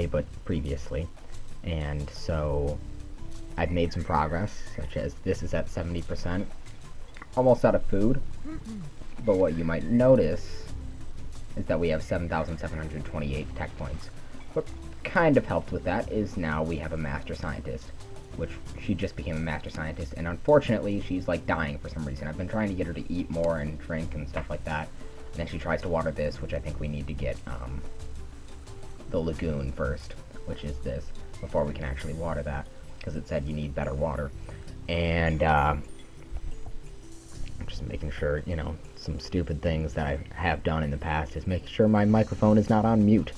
today, but previously. And so I've made some progress, such as this is at 70%, almost out of food. But what you might notice is that we have 7,728 tech points. What kind of helped with that is now we have a master scientist, which she just became a master scientist, and unfortunately she's like dying for some reason. I've been trying to get her to eat more and drink and stuff like that, and then she tries to water this, which I think we need to get the lagoon first, which is this, before we can actually water that, because it said you need better water. And I'm just making sure, you know, some stupid things that I have done in the past is making sure my microphone is not on mute.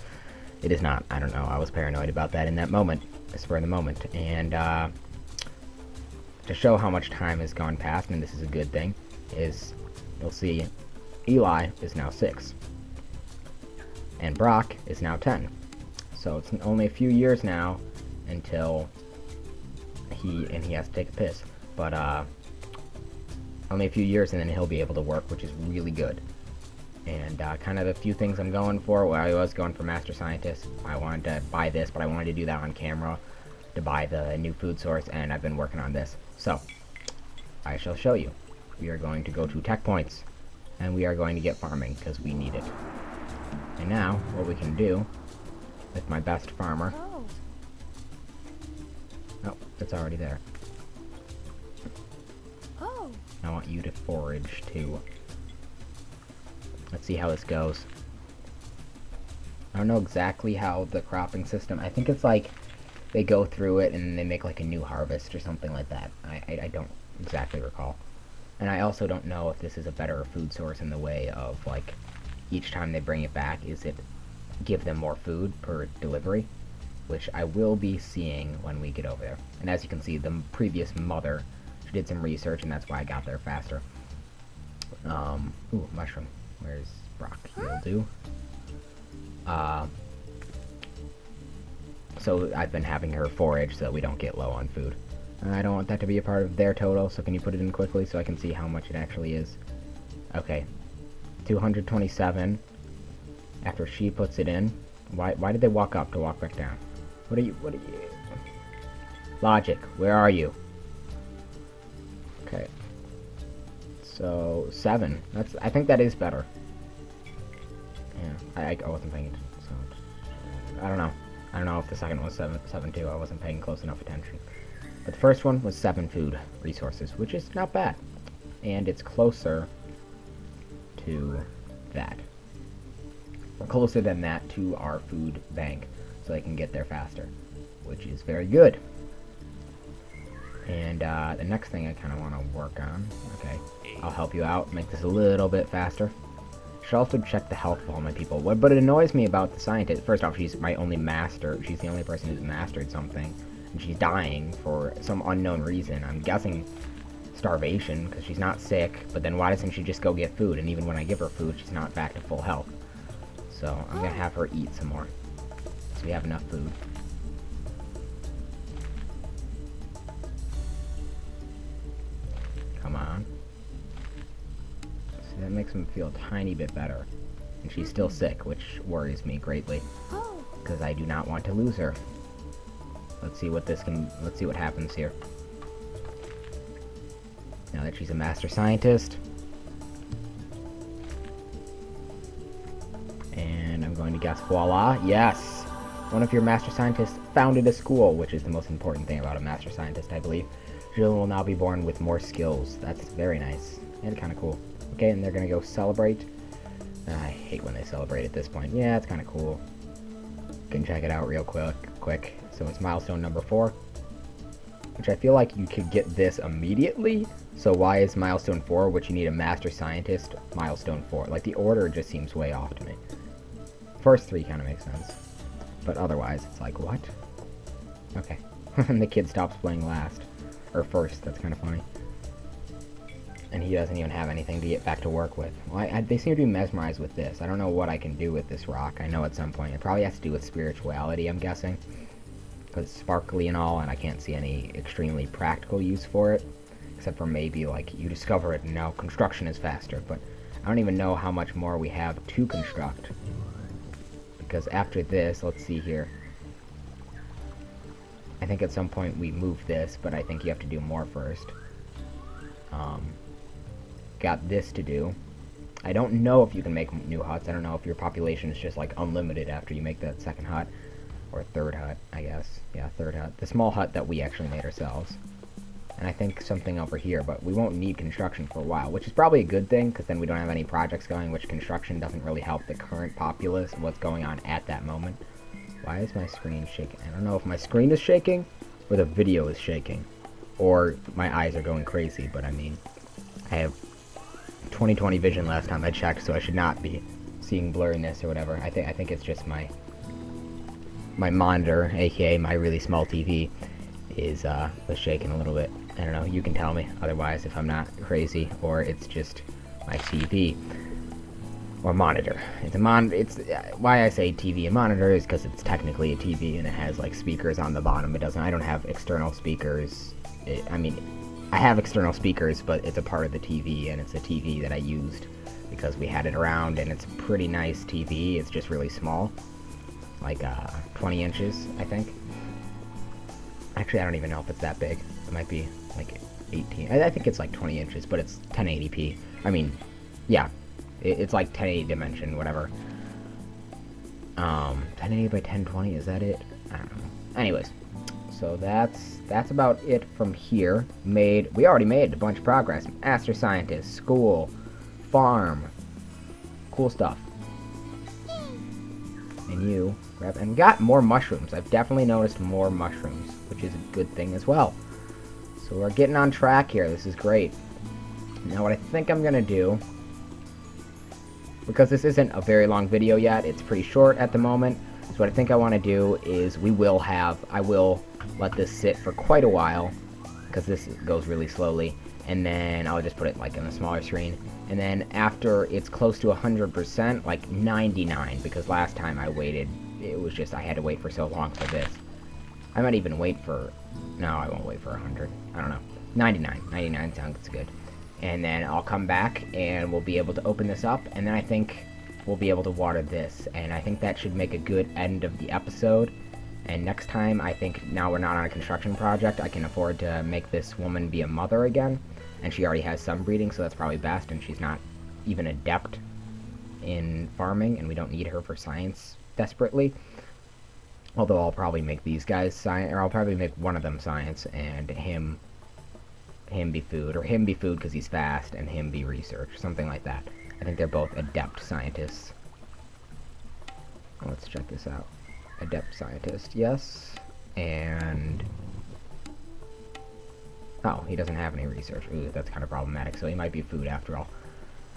It is not. I don't know. I was paranoid about that in that moment, spur of the moment. And to show how much time has gone past, and this is a good thing, is you'll see Eli is now 6. And Brock is now 10. So it's only a few years now until he has to take a piss. But only a few years and then he'll be able to work, which is really good. And kind of the few things I'm going for, well, I was going for Master Scientist. I wanted to buy this, but I wanted to do that on camera to buy the new food source, and I've been working on this. So, I shall show you. We are going to go to Tech Points, and we are going to get farming, because we need it. And now, what we can do with my best farmer... Oh, it's already there. Oh. I want you to forage, too. Let's see how this goes. I don't know exactly how the cropping system... I think it's like they go through it and they make like a new harvest or something like that. I don't exactly recall. And I also don't know if this is a better food source in the way of like each time they bring it back, is it give them more food per delivery? Which I will be seeing when we get over there. And as you can see, the previous mother, she did some research and that's why I got there faster. Ooh, mushroom. Where's Brock? He'll do. So I've been having her forage so that we don't get low on food. I don't want that to be a part of their total, so can you put it in quickly so I can see how much it actually is? Okay. 227. After she puts it in. Why did they walk up to walk back down? What are you... Logic, where are you? Okay. So, 7. I think that is better. Yeah, I wasn't paying attention, so... I don't know. I don't know if the second one was 7 too. I wasn't paying close enough attention. But the first one was 7 food resources, which is not bad. And it's closer to that. Closer than that to our food bank, so I can get there faster, which is very good. And the next thing I kind of want to work on, okay, I'll help you out, make this a little bit faster. Should also check the health of all my people. But it annoys me about the scientist. First off, she's my only master. She's the only person who's mastered something, and she's dying for some unknown reason. I'm guessing starvation, because she's not sick, but then why doesn't she just go get food? And even when I give her food, she's not back to full health. So I'm gonna have her eat some more, so we have enough food. Come on. See, that makes him feel a tiny bit better. And she's still sick, which worries me greatly, because I do not want to lose her. Let's see what happens here. Now that she's a master scientist. And I'm going to guess, voila, yes! One of your master scientists founded a school, which is the most important thing about a master scientist, I believe. Jill will now be born with more skills. That's very nice. And kind of cool. Okay, and they're going to go celebrate. I hate when they celebrate at this point. Yeah, it's kind of cool. You can check it out real quick. So it's milestone number 4. Which I feel like you could get this immediately. So why is milestone 4, which you need a master scientist, milestone 4? Like, the order just seems way off to me. First 3 kind of makes sense. But otherwise, it's like, what? Okay. And the kid stops playing last. Or first, that's kind of funny. And he doesn't even have anything to get back to work with. Well, they seem to be mesmerized with this. I don't know what I can do with this rock. I know at some point. It probably has to do with spirituality, I'm guessing. Because it's sparkly and all, and I can't see any extremely practical use for it. Except for maybe, like, you discover it and now construction is faster. But I don't even know how much more we have to construct. Because after this, let's see here. I think at some point we move this, but I think you have to do more first. Got this to do. I don't know if you can make new huts. I don't know if your population is just like unlimited after you make that second hut. Or third hut, I guess. Yeah, third hut. The small hut that we actually made ourselves. And I think something over here, but we won't need construction for a while, which is probably a good thing, because then we don't have any projects going, which construction doesn't really help the current populace and what's going on at that moment. Why is my screen shaking? I don't know if my screen is shaking, or the video is shaking, or my eyes are going crazy, but I mean, I have 20/20 vision last time I checked, so I should not be seeing blurriness or whatever. I think it's just my monitor, aka my really small TV, is was shaking a little bit. I don't know, you can tell me otherwise if I'm not crazy, or it's just my TV or monitor. It's why I say TV and monitor is because it's technically a TV and it has like speakers on the bottom. I don't have external speakers. I mean, I have external speakers, but it's a part of the TV, and it's a TV that I used because we had it around, and it's a pretty nice TV. It's just really small, like 20 inches, I think. Actually, I don't even know if it's that big. It might be like 18. I think it's like 20 inches, but it's 1080p. I mean, yeah, it's like 1080 dimension, whatever. 1080 by 1020, is that it? I don't know. Anyways, so that's about it from here. We already made a bunch of progress. Master scientist, school, farm, cool stuff. And you grab, and got more mushrooms. I've definitely noticed more mushrooms, which is a good thing as well. So we're getting on track here. This is great. Now what I think I'm gonna do, because this isn't a very long video yet, it's pretty short at the moment. So what I think I want to do is I will let this sit for quite a while, because this goes really slowly, and then I'll just put it like on a smaller screen, and then after it's close to 100%, like 99, because last time I waited, it was just I had to wait for so long for this. I might even wait for, no, I won't wait for 100, I don't know, 99 sounds good. And then I'll come back and we'll be able to open this up, and then I think we'll be able to water this, and I think that should make a good end of the episode. And next time, I think now we're not on a construction project, I can afford to make this woman be a mother again, and she already has some breeding, so that's probably best, and she's not even adept in farming, and we don't need her for science desperately. Although I'll probably make these guys science, or I'll probably make one of them science, and him be food, or him be food because he's fast, and him be research, something like that. I think they're both adept scientists. Let's check this out. Adept scientist, yes. And oh, he doesn't have any research. Ooh, that's kind of problematic. So he might be food after all.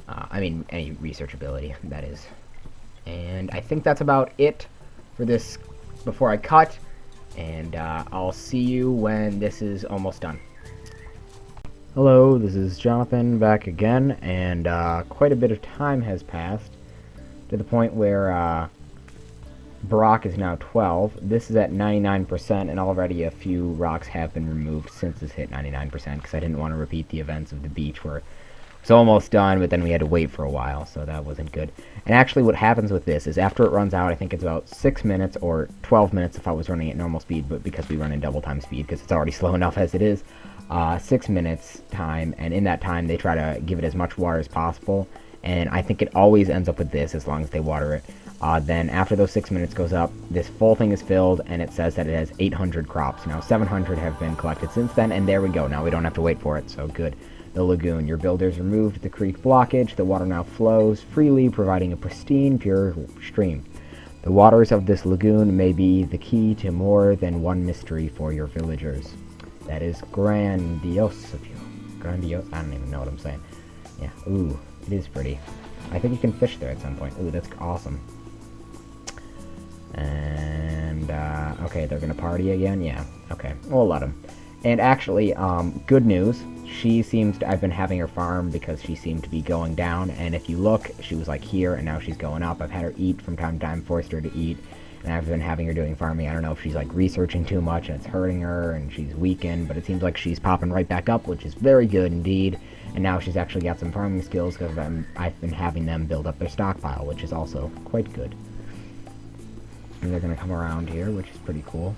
I mean, any research ability, that is. And I think that's about it for this before I cut. And I'll see you when this is almost done. Hello, this is Jonathan back again, and quite a bit of time has passed to the point where Brock is now 12. This is at 99%, and already a few rocks have been removed since this hit 99%, because I didn't want to repeat the events of the beach where it's almost done, but then we had to wait for a while, so that wasn't good. And actually what happens with this is after it runs out, I think it's about 6 minutes, or 12 minutes if I was running at normal speed, but because we run in double time speed, because it's already slow enough as it is, 6 minutes time, and in that time they try to give it as much water as possible, and I think it always ends up with this as long as they water it. Then after those 6 minutes goes up, this full thing is filled, and it says that it has 800 crops. Now 700 have been collected since then, and there we go. Now we don't have to wait for it, so good. The lagoon. Your builders removed the creek blockage. The water now flows freely, providing a pristine, pure stream. The waters of this lagoon may be the key to more than one mystery for your villagers. That is grandiose of you. Grandiose? I don't even know what I'm saying. Yeah, ooh, it is pretty. I think you can fish there at some point. Ooh, that's awesome. And, okay, they're gonna party again? Yeah, okay, we'll let them. And actually, good news, I've been having her farm because she seemed to be going down, and if you look, she was like here, and now she's going up. I've had her eat from time to time, forced her to eat, and I've been having her doing farming. I don't know if she's like researching too much and it's hurting her, and she's weakened, but it seems like she's popping right back up, which is very good indeed. And now she's actually got some farming skills because I've been having them build up their stockpile, which is also quite good. And they're gonna come around here, which is pretty cool.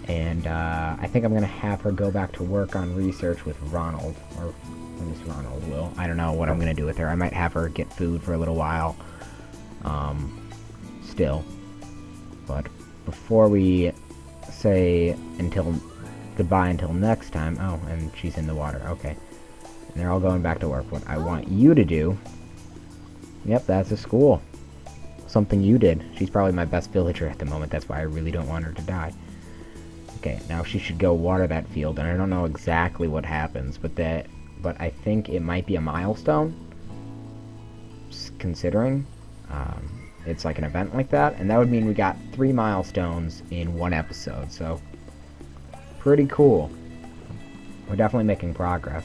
And I think I'm going to have her go back to work on research with Ronald. Or at least Ronald will. I don't know what I'm going to do with her. I might have her get food for a little while. Still. But before we say goodbye until next time... Oh, and she's in the water. Okay. And they're all going back to work. What I want you to do... Yep, that's a school. Something you did. She's probably my best villager at the moment. That's why I really don't want her to die. Okay, now she should go water that field, and I don't know exactly what happens, but I think it might be a milestone, considering it's like an event like that, and that would mean we got 3 milestones in 1 episode, so pretty cool. We're definitely making progress,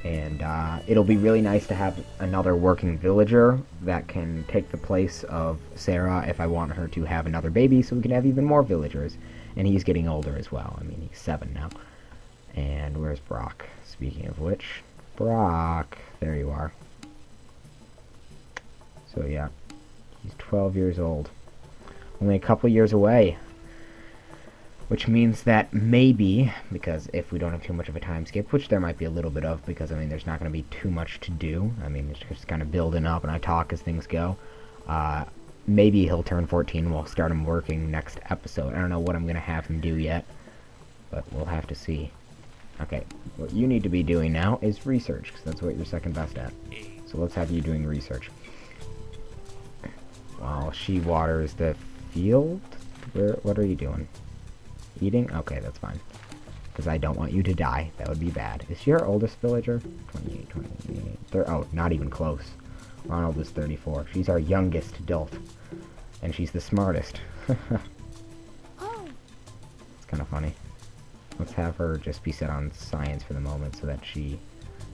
and it'll be really nice to have another working villager that can take the place of Sarah if I want her to have another baby, so we can have even more villagers. And he's getting older as well. I mean, he's 7 now. And where's Brock? Speaking of which, Brock, there you are. So yeah, he's 12 years old. Only a couple years away. Which means that maybe, because if we don't have too much of a time skip, which there might be a little bit of, because I mean, there's not going to be too much to do. I mean, it's just kind of building up, and I talk as things go. Maybe he'll turn 14 and we'll start him working next episode. I don't know what I'm going to have him do yet, but we'll have to see. Okay, what you need to be doing now is research, because that's what you're second best at. So let's have you doing research. While she waters the field? What are you doing? Eating? Okay, that's fine. Because I don't want you to die. That would be bad. Is she our oldest villager? 28, 28. Oh, not even close. Ronald is 34. She's our youngest Dilf. And she's the smartest. It's kind of funny. Let's have her just be set on science for the moment so that she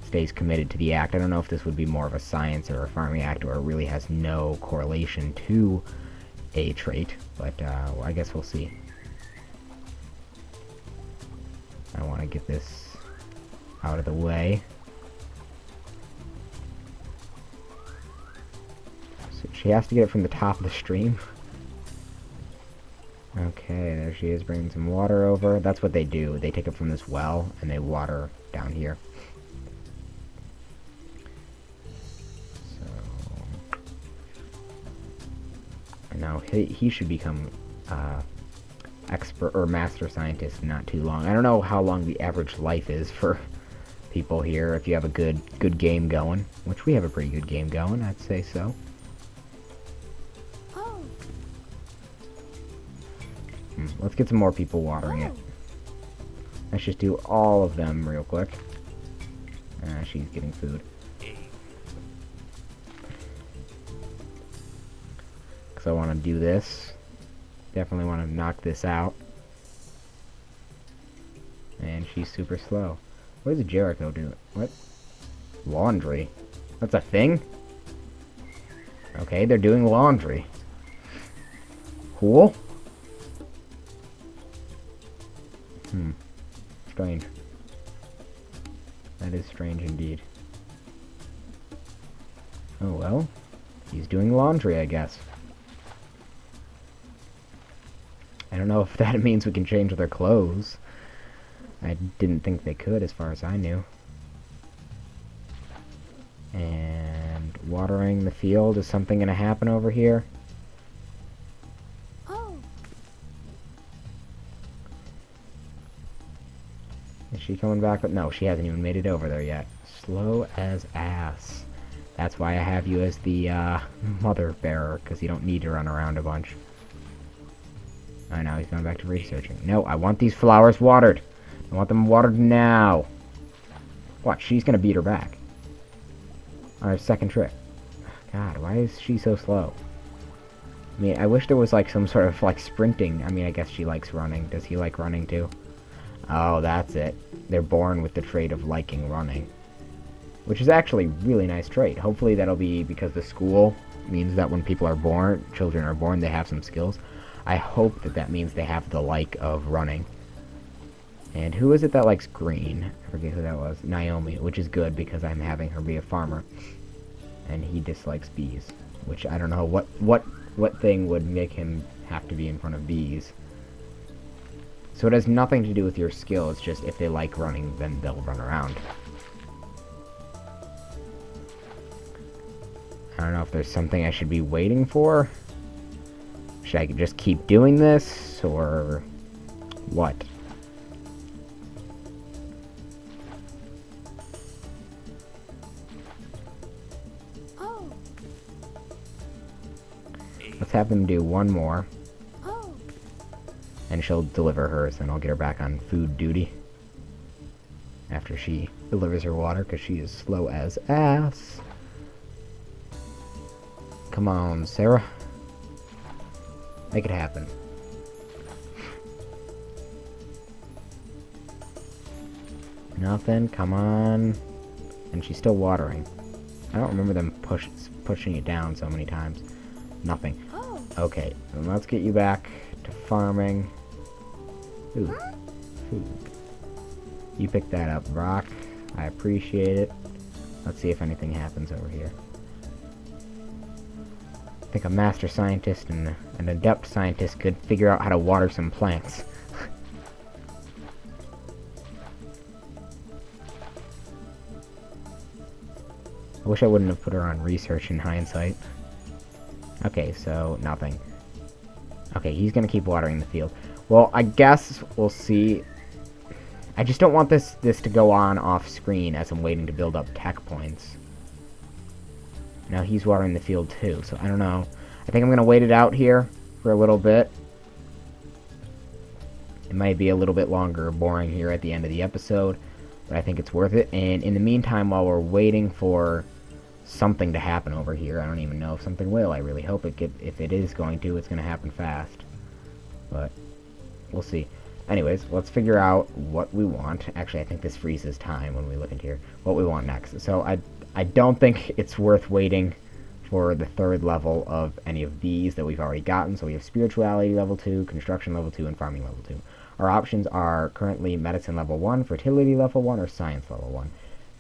stays committed to the act. I don't know if this would be more of a science or a farming act, or it really has no correlation to a trait. But well, I guess we'll see. I want to get this out of the way. So she has to get it from the top of the stream. Okay, there she is, bringing some water over. That's what they do. They take it from this well, and they water down here. So... And now he should become expert or master scientist in not too long. I don't know how long the average life is for people here, if you have a good game going. Which we have a pretty good game going, I'd say so. Let's get some more people watering it. Let's just do all of them real quick. She's getting food. Because I want to do this. Definitely want to knock this out. And she's super slow. What does Jericho do? What? Laundry? That's a thing? Okay, they're doing laundry. Cool. Strange. That is strange indeed. Oh well. He's doing laundry, I guess. I don't know if that means we can change their clothes. I didn't think they could, as far as I knew. And watering the field, is something gonna happen over here? Is she coming back? No, she hasn't even made it over there yet. Slow as ass. That's why I have you as the mother bearer, because you don't need to run around a bunch. Oh, now he's going back to researching. No, I want these flowers watered. I want them watered now. Watch, she's going to beat her back. On her second trip. God, why is she so slow? I mean, I wish there was like some sort of like sprinting. I mean, I guess she likes running. Does he like running too? Oh, that's it. They're born with the trait of liking running. Which is actually a really nice trait. Hopefully that'll be because the school means that when people are born, children are born, they have some skills. I hope that that means they have the like of running. And who is it that likes green? I forget who that was. Naomi, which is good because I'm having her be a farmer. And he dislikes bees. Which I don't know what thing would make him have to be in front of bees. So it has nothing to do with your skill, it's just if they like running, then they'll run around. I don't know if there's something I should be waiting for. Should I just keep doing this, or what? Oh. Let's have them do one more. Oh. And she'll deliver hers, then I'll get her back on food duty. After she delivers her water, because she is slow as ass. Come on, Sarah. Make it happen. Nothing, come on. And she's still watering. I don't remember them pushing it down so many times. Nothing. Oh. Okay, then let's get you back to farming. Ooh, food. You picked that up, Brock. I appreciate it. Let's see if anything happens over here. I think a master scientist and an adept scientist could figure out how to water some plants. I wish I wouldn't have put her on research in hindsight. Okay, so nothing. Okay, he's gonna keep watering the field. Well, I guess we'll see. I just don't want this to go on off screen as I'm waiting to build up tech points. Now he's watering the field too, so I don't know. I think I'm gonna wait it out here for a little bit. It might be a little bit longer, boring here at the end of the episode, but I think it's worth it. And in the meantime, while we're waiting for something to happen over here, I don't even know if something will. I really hope if it is going to, it's gonna happen fast. But we'll see. Anyways, let's figure out what we want. Actually, I think this freezes time when we look into here. What we want next. So I don't think it's worth waiting for the third level of any of these that we've already gotten. So we have spirituality level 2, construction level 2, and farming level 2. Our options are currently medicine level 1, fertility level 1, or science level 1.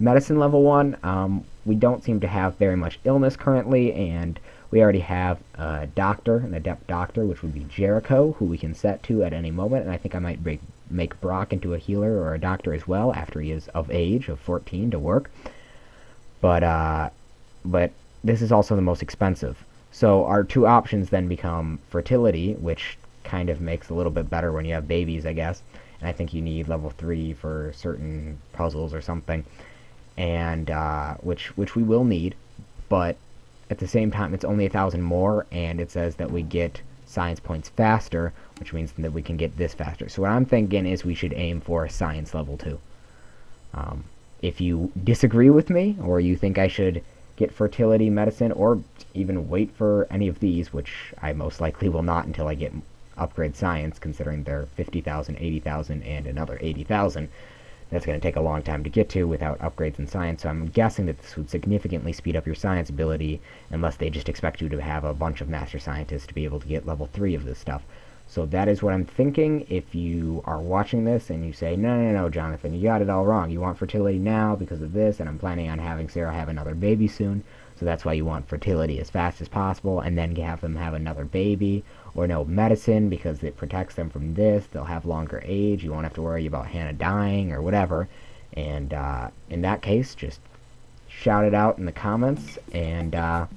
Medicine level 1, we don't seem to have very much illness currently, and we already have a doctor, an adept doctor, which would be Jericho, who we can set to at any moment, and I think I might make Brock into a healer or a doctor as well after he is of age, of 14, to work. But this is also the most expensive. So our two options then become fertility, which kind of makes a little bit better when you have babies, I guess. And I think you need level 3 for certain puzzles or something, and which we will need. But at the same time, it's only 1,000 more, and it says that we get science points faster, which means that we can get this faster. So what I'm thinking is we should aim for science level 2. If you disagree with me, or you think I should get fertility, medicine, or even wait for any of these, which I most likely will not until I get upgrade science, considering they're 50,000, 80,000, and another 80,000. That's going to take a long time to get to without upgrades in science, so I'm guessing that this would significantly speed up your science ability, unless they just expect you to have a bunch of master scientists to be able to get level 3 of this stuff. So that is what I'm thinking. If you are watching this and you say, no, Jonathan, you got it all wrong. You want fertility now because of this, and I'm planning on having Sarah have another baby soon, so that's why you want fertility as fast as possible, and then have them have another baby. Or no, medicine, because it protects them from this. They'll have longer age. You won't have to worry about Hannah dying or whatever. And in that case, just shout it out in the comments, and I'll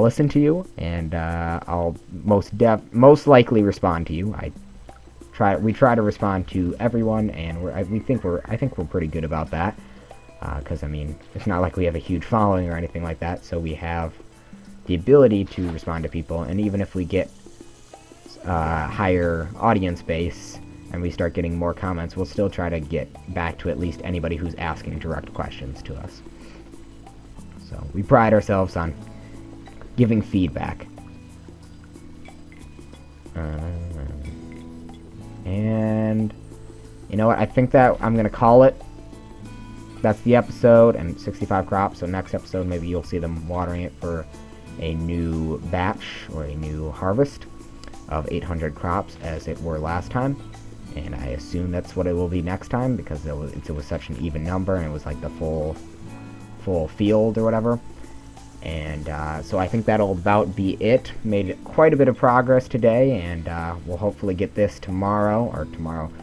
listen to you, and I'll most likely respond to you. We try to respond to everyone, and I think we're pretty good about that. Because I mean, it's not like we have a huge following or anything like that, so we have the ability to respond to people. And even if we get higher audience base and we start getting more comments, we'll still try to get back to at least anybody who's asking direct questions to us. So we pride ourselves on giving feedback. And you know what? I think that I'm gonna call it. That's the episode, and 65 crops. So next episode, maybe you'll see them watering it for a new batch or a new harvest of 800 crops, as it were last time. And I assume that's what it will be next time, because it was such an even number, and it was like the full field or whatever. And so I think that'll about be it. Made quite a bit of progress today, and we'll hopefully get this tomorrow,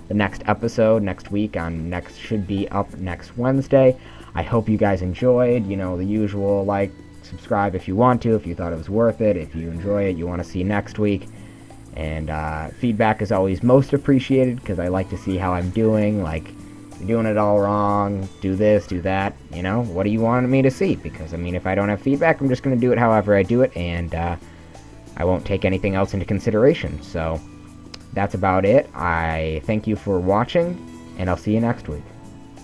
the next episode next week should be up next Wednesday. I hope you guys enjoyed, the usual, like, subscribe if you want to, if you thought it was worth it, if you enjoy it, you want to see next week. And feedback is always most appreciated, because I like to see how I'm doing, like, you're doing it all wrong, do this, do that, what do you want me to see? Because, if I don't have feedback, I'm just going to do it however I do it, and I won't take anything else into consideration. So, that's about it. I thank you for watching, and I'll see you next week.